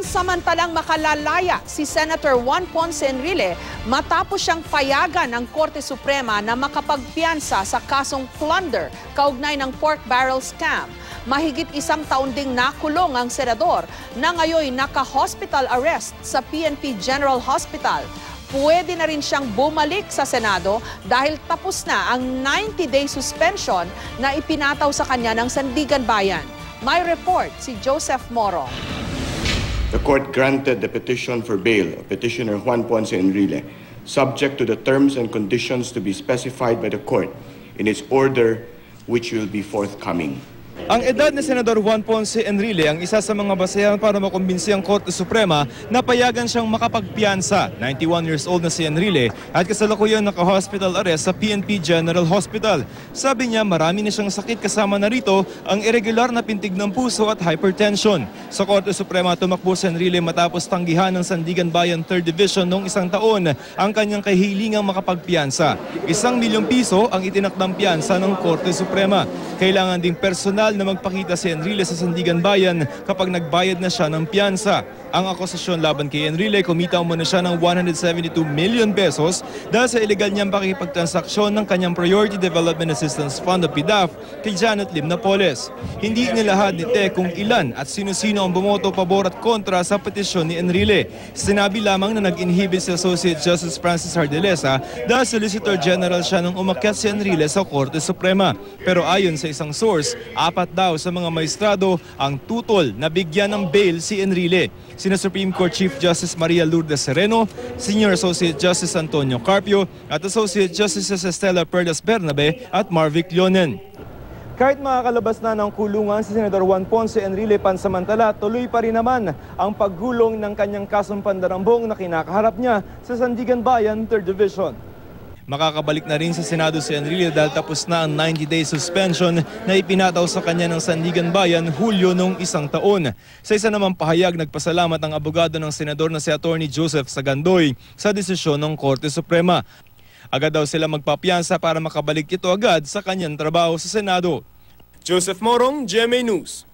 Pansamantalang makalalaya si Senator Juan Ponce Enrile matapos siyang payagan ng Korte Suprema na makapagpiyansa sa kasong plunder kaugnay ng pork barrel scam. Mahigit isang taon ding nakulong ang senador na ngayon naka-hospital arrest sa PNP General Hospital. Pwede na rin siyang bumalik sa Senado dahil tapos na ang 90-day suspension na ipinataw sa kanya ng Sandigan Bayan. May report si Joseph Moro. The court granted the petition for bail of Petitioner Juan Ponce Enrile, subject to the terms and conditions to be specified by the court in its order, which will be forthcoming. Ang edad ni Senador Juan Ponce Enrile ang isa sa mga basehan para makumbinsi ang Korte Suprema na payagan siyang makapagpiyansa. 91 years old na si Enrile at kasalukuyan naka-hospital arrest sa PNP General Hospital. Sabi niya marami na siyang sakit, kasama na rito ang irregular na pintig ng puso at hypertension. Sa Korte Suprema tumakbo si Enrile matapos tanggihan ng Sandigan Bayan 3rd Division noong isang taon ang kanyang kahilingang makapagpiyansa. 1 milyong piso ang itinakdang piyansa ng Korte Suprema. Kailangan ding personal na magpakita si Enrile sa Sandigan Bayan kapag nagbayad na siya ng piyansa. Ang akusasyon laban kay Enrile, kumita umano siya ng 172 million pesos dahil sa illegal niyang pakikipagtransaksyon ng kanyang Priority Development Assistance Fund o PDAF kay Janet Lim Napoles. Hindi nilahad ni Te kung ilan at sino-sino ang bumoto pabor at kontra sa petisyon ni Enrile. Sinabi lamang na nag-inhibit si Associate Justice Francis Hardelesa dahil Solicitor General siya nung umakyat si Enrile sa Korte Suprema. Pero ayon sa isang source, 4 daw sa mga maestrado ang tutol na bigyan ng bail si Enrile. Sina Supreme Court Chief Justice Maria Lourdes Sereno, Senior Associate Justice Antonio Carpio at Associate Justices Estela Perlas Bernabe at Marvic Leonen. Kahit makakalabas na ng kulungan si Senador Juan Ponce Enrile, pansamantala tuloy pa rin naman ang paggulong ng kanyang kasong pandarambong na kinakaharap niya sa Sandigan Bayan 3rd Division. Makakabalik na rin sa Senado si Enrile dahil tapos na ang 90-day suspension na ipinataw sa kanya ng Sandigan Bayan Hulyo noong isang taon. Sa isa namang pahayag, nagpasalamat ang abogado ng senador na si Attorney Joseph Sagandoy sa desisyon ng Korte Suprema. Agad daw sila magpapiyansa para makabalik ito agad sa kanyang trabaho sa Senado. Joseph Morong, GMA News.